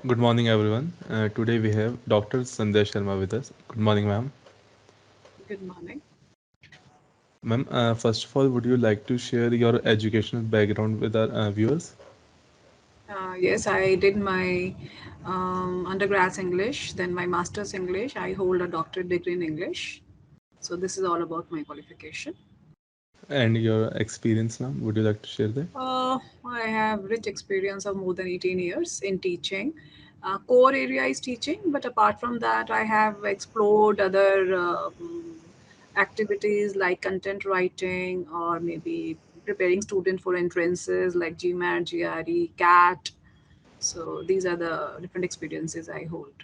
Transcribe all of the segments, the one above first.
Good morning, everyone. Today we have Dr. Sandhya Sharma with us. Good morning, ma'am. Good morning. Ma'am, first of all, would you like to share your educational background with our viewers? Yes, I did my undergrads English, then my master's English. I hold a doctorate degree in English. So this is all about my qualification. And your experience, ma'am? Would you like to share that? I have rich experience of more than 18 years in teaching. Core area is teaching, but apart from that, I have explored other activities like content writing or maybe preparing student for entrances like GMAT, GRE, CAT. So these are the different experiences I hold.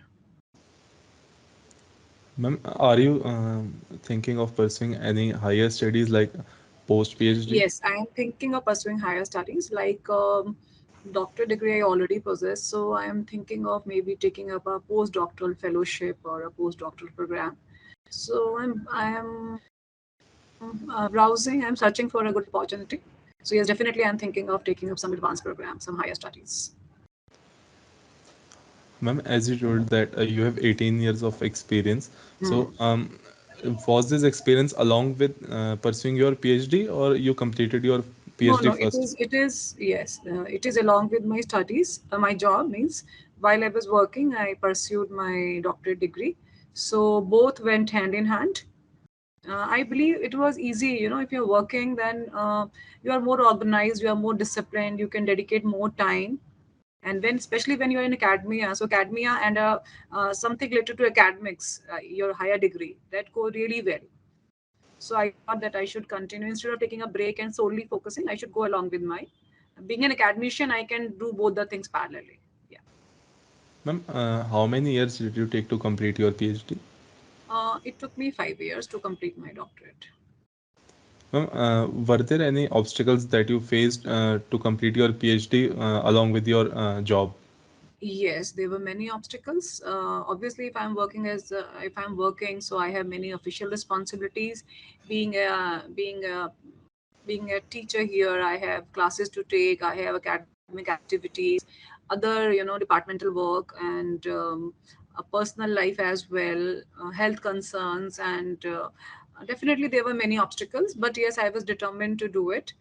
Ma'am, are you thinking of pursuing any higher studies like post PhD? Yes, I am thinking of pursuing higher studies like doctorate degree I already possess. So I am thinking of maybe taking up a postdoctoral fellowship or a postdoctoral program. So I am browsing. I'm searching for a good opportunity. So yes, definitely I'm thinking of taking up some advanced program, some higher studies. Ma'am, as you told that you have 18 years of experience. Hmm. So, was this experience along with pursuing your PhD or you completed your No, PhD no, it first? is, it is, yes, it is along with my studies. My job means while I was working, I pursued my doctorate degree. So both went hand in hand. I believe it was easy, if you're working, then you are more organized, you are more disciplined, you can dedicate more time. And when, especially when you're in academia, so academia and something related to academics, your higher degree, that go really well. So I thought that I should continue instead of taking a break and solely focusing. I should go along with my being an academician. I can do both the things parallelly. Yeah. Ma'am, how many years did you take to complete your PhD? It took me 5 years to complete my doctorate. Ma'am, were there any obstacles that you faced to complete your PhD along with your job? Yes, there were many obstacles. Obviously, if I'm working, so I have many official responsibilities. Being a teacher here, I have classes to take. I have academic activities, other departmental work, and a personal life as well, health concerns, and definitely there were many obstacles. But yes, I was determined to do it.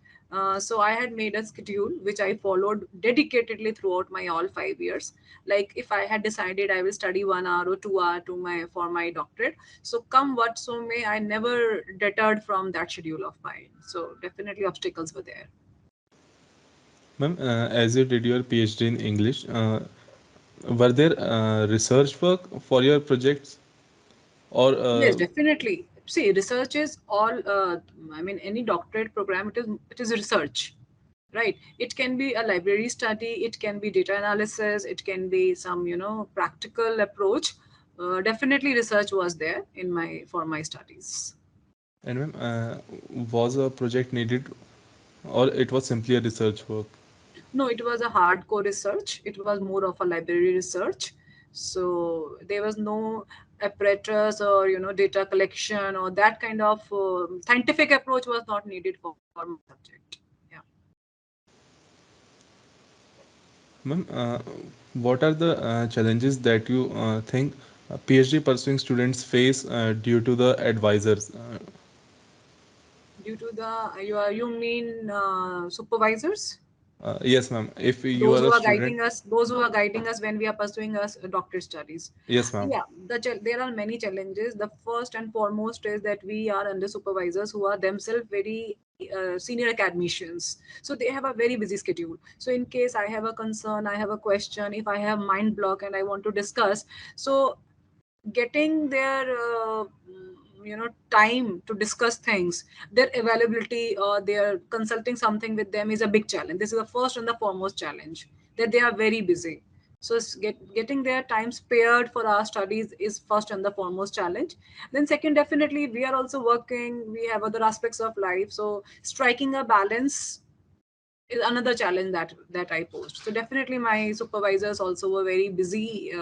So I had made a schedule which I followed dedicatedly throughout my all 5 years. Like if I had decided I will study 1 hour or 2 hour to my for my doctorate, so come what so may, I never deterred from that schedule of mine. So definitely obstacles were there. Ma'am, as you did your PhD in English, were there research work for your projects or Yes, definitely. See, research is all. I mean, any doctorate program, it is research, right? It can be a library study, it can be data analysis, it can be some practical approach. Definitely, research was there in my for my studies. and ma'am, was a project needed or it was simply a research work? No, it was a hardcore research. It was more of a library research. So there was no apparatus or data collection or that kind of scientific approach was not needed for my subject. Yeah. Ma'am, what are the challenges that you think PhD pursuing students face due to the advisors? Due to the you mean supervisors, Yes, ma'am. If you those are who a are student, guiding us, when we are pursuing us doctorate studies. yes, ma'am. Yeah, there are many challenges. The first and foremost is that we are under supervisors who are themselves very senior academicians, so they have a very busy schedule. So in case I have a concern, I have a question, if I have mind block and I want to discuss, so getting their time to discuss things, their availability or their consulting something with them is a big challenge. This is the first and the foremost challenge, that they are very busy. So getting their time spared for our studies is first and the foremost challenge. Then second, definitely we are also working, we have other aspects of life, so striking a balance is another challenge that I posed. So definitely my supervisors also were very busy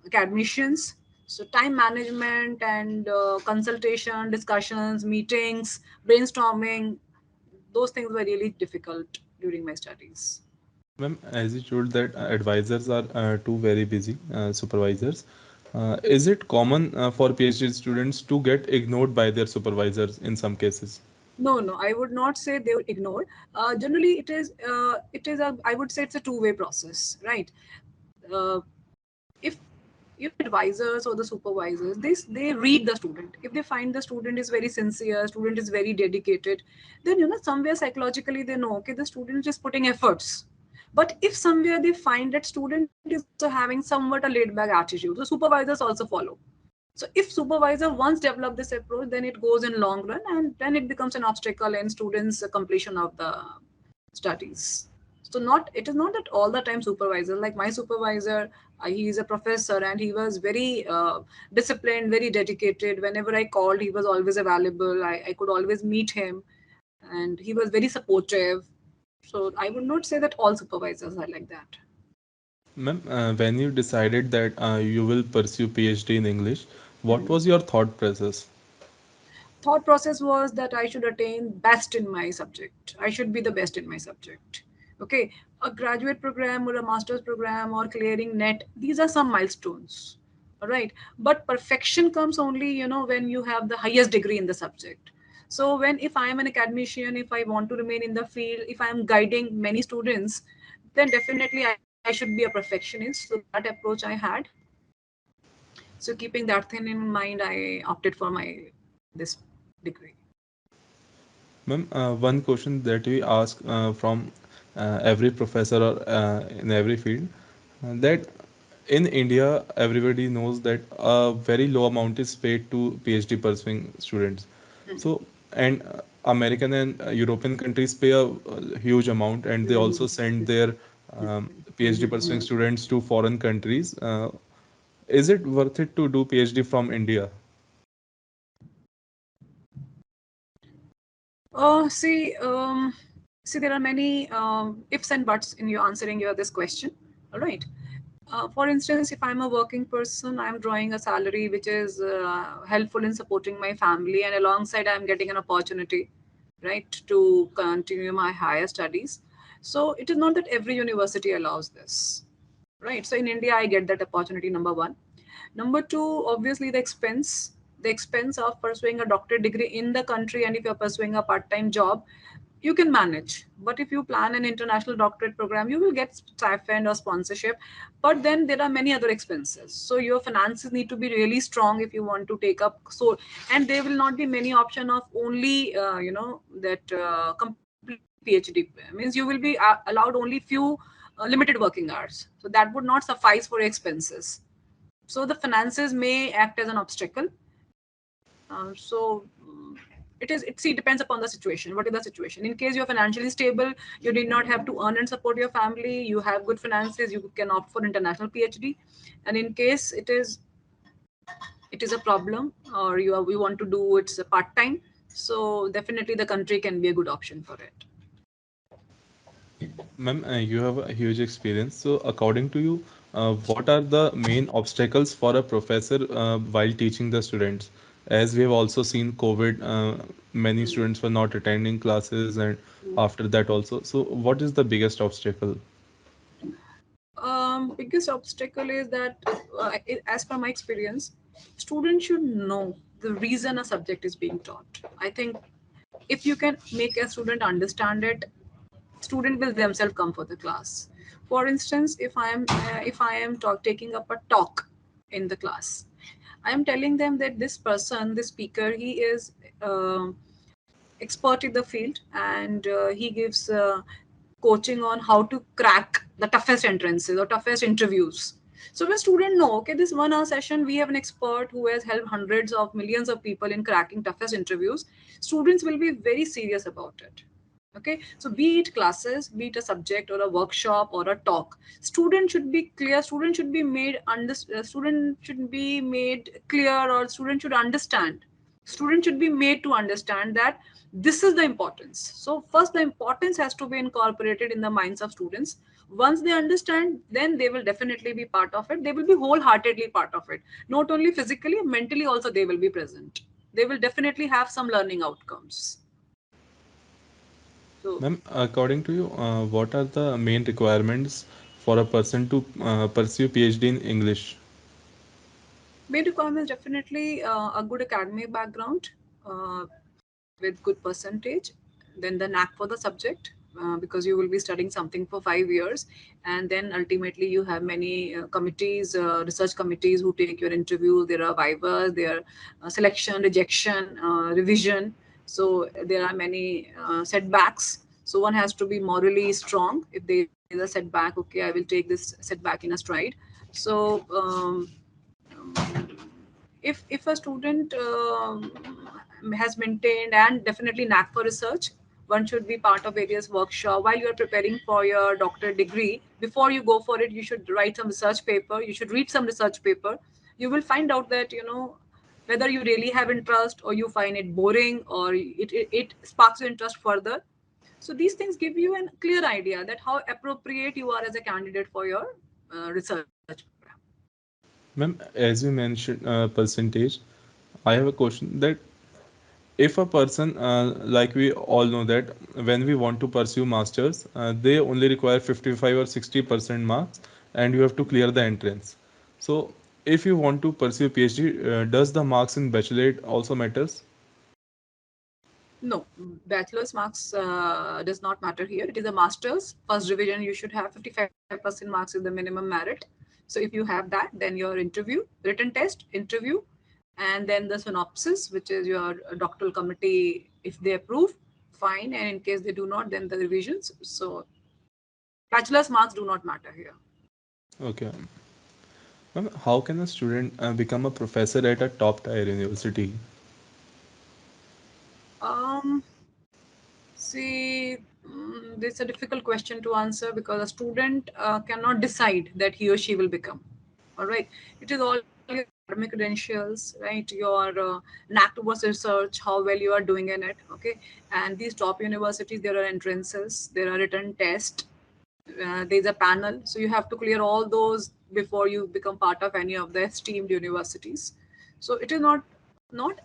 academicians. So time management and consultation, discussions, meetings, brainstorming, those things were really difficult during my studies. Ma'am, as you told that advisors are too very busy, supervisors. Is it common for PhD students to get ignored by their supervisors in some cases? No, no, I would not say they would ignore. Generally, it is a, I would say it's a two-way process, right? Uh, if advisors or the supervisors, they read the student. If they find the student is very sincere, student is very dedicated, then somewhere psychologically they know, okay, the student is putting efforts. But if somewhere they find that student is also having somewhat a laid back attitude, the supervisors also follow. So if supervisor once develop this approach, then it goes in long run, and then it becomes an obstacle in students completion of the studies. So not, it is not that all the time supervisor, like my supervisor, he is a professor and he was very disciplined, very dedicated. Whenever I called, he was always available. I could always meet him, and he was very supportive. So I would not say that all supervisors are like that. Ma'am, when you decided that you will pursue PhD in English, what was your thought process? Thought process was that I should attain best in my subject. I should be the best in my subject. Okay, a graduate program or a master's program or clearing net, these are some milestones. All right, but perfection comes only when you have the highest degree in the subject. So when, if I am an academician, if I want to remain in the field, if I am guiding many students, then definitely I should be a perfectionist. So that approach I had. So keeping that thing in mind, I opted for my this degree. Ma'am, one question that we ask from every professor or in every field, that in India, everybody knows that a very low amount is paid to PhD pursuing students. So, and American and European countries pay a huge amount, and they also send their PhD pursuing students to foreign countries. Is it worth it to do PhD from India? See, there are many ifs and buts in you answering your this question. All right. For instance, if I'm a working person, I'm drawing a salary which is helpful in supporting my family, and alongside, I'm getting an opportunity, right, to continue my higher studies. So it is not that every university allows this, right? So in India, I get that opportunity. Number one. Number two, obviously the expense of pursuing a doctorate degree in the country, and if you're pursuing a part-time job, you can manage. But if you plan an international doctorate program, you will get stipend or sponsorship. But then there are many other expenses. So your finances need to be really strong if you want to take up. So, and there will not be many option of only that complete PhD. Means you will be allowed only few limited working hours. So that would not suffice for your expenses. So the finances may act as an obstacle. It depends upon the situation. What is the situation? In case you're financially stable, you did not have to earn and support your family, you have good finances, you can opt for international PhD. And in case it is a problem, or you want to do it's a part time, so definitely the country can be a good option for it. Ma'am, you have a huge experience. So, according to you, what are the main obstacles for a professor while teaching the students? As we have also seen COVID, many students were not attending classes, and after that also. So, what is the biggest obstacle? Biggest obstacle is that, as per my experience, students should know the reason a subject is being taught. I think if you can make a student understand it, student will themselves come for the class. For instance, if I am taking up a talk in the class, I am telling them that this person, this speaker, he is expert in the field, and he gives coaching on how to crack the toughest entrances or toughest interviews. So when students know, okay, this 1 hour session, we have an expert who has helped hundreds of millions of people in cracking toughest interviews, students will be very serious about it. Okay, so be it classes, be it a subject or a workshop or a talk, student should be clear, student should be made clear, or student should understand, student should be made to understand that this is the importance. So first the importance has to be incorporated in the minds of students. Once they understand, then they will definitely be part of it, they will be wholeheartedly part of it, not only physically, mentally also they will be present, they will definitely have some learning outcomes. Ma'am, according to you, what are the main requirements for a person to pursue PhD in English? Main requirements definitely a good academic background with good percentage, then the knack for the subject, because you will be studying something for 5 years, and then ultimately you have many committees, research committees who take your interview. There are vivas, there are selection, rejection, revision. So there are many setbacks. So one has to be morally strong. If there is a setback, okay, I will take this setback in a stride. So if a student has maintained and definitely knack for research, one should be part of various workshop while you are preparing for your doctorate degree. Before you go for it, you should write some research paper, you should read some research paper. You will find out that whether you really have interest or you find it boring, or it sparks your interest further. So these things give you a clear idea that how appropriate you are as a candidate for your research program. Ma'am, as you mentioned percentage, I have a question that if a person, like we all know that when we want to pursue masters, they only require 55 or 60% marks, and you have to clear the entrance. So, if you want to pursue PhD, does the marks in bachelor also matters? No, bachelor's marks does not matter here. It is a master's. First division, you should have 55% marks is the minimum merit. So if you have that, then your interview, written test, interview, and then the synopsis, which is your doctoral committee, if they approve, fine. And in case they do not, then the revisions. So bachelor's marks do not matter here. Okay. Ma'am, how can a student become a professor at a top tier university? Um, See, this is a difficult question to answer because a student cannot decide that he or she will become. All right, it is all your academic credentials, right? Your knack towards research, how well you are doing in it. Okay, and these top universities, there are entrances, there are written tests, there's a panel, so you have to clear all those before you become part of any of the esteemed universities. So it is not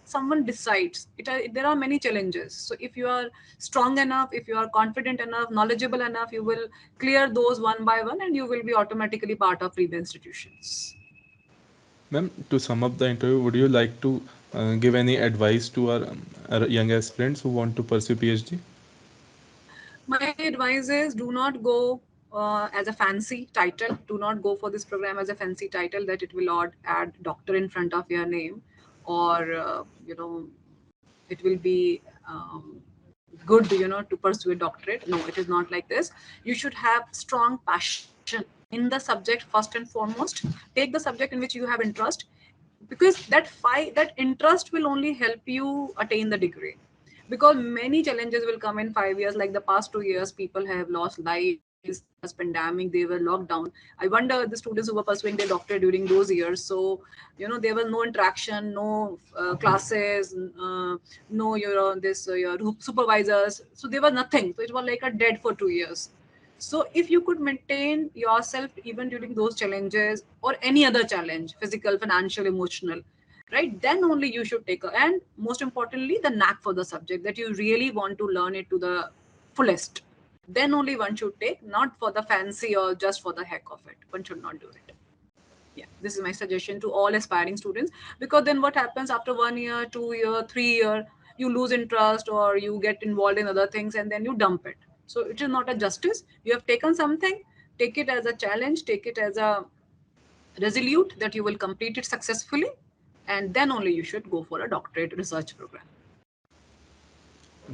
someone decides it there are many challenges. So if you are strong enough, if you are confident enough, knowledgeable enough, you will clear those one by one, and you will be automatically part of premium institutions. Ma'am, to sum up the interview, would you like to give any advice to our young aspirants who want to pursue PhD? My advice is, do not go as a fancy title. Do not go for this program as a fancy title that it will add doctor in front of your name, or it will be good, to pursue a doctorate. No, it is not like this. You should have strong passion in the subject first and foremost. Take the subject in which you have interest, because that interest will only help you attain the degree. Because many challenges will come in 5 years, like the past 2 years, people have lost lives. There was pandemic, they were locked down. I wonder the students who were pursuing their doctorate during those years. So there was no interaction, no classes, no this your supervisors. So there was nothing, so it was like a dead for 2 years. So if you could maintain yourself even during those challenges or any other challenge, physical, financial, emotional, right, then only you should take and most importantly, the knack for the subject, that you really want to learn it to the fullest. Then only one should take, not for the fancy or just for the heck of it. One should not do it. Yeah, this is my suggestion to all aspiring students. Because then what happens after 1 year, 2 year, 3 year, you lose interest or you get involved in other things and then you dump it. So it is not a justice. You have taken something, take it as a challenge, take it as a resolute that you will complete it successfully, and then only you should go for a doctorate research program.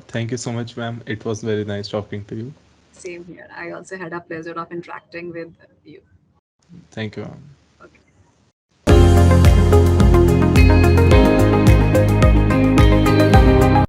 Thank you so much, ma'am. It was very nice talking to you. Same here. I also had a pleasure of interacting with you. Thank you, ma'am.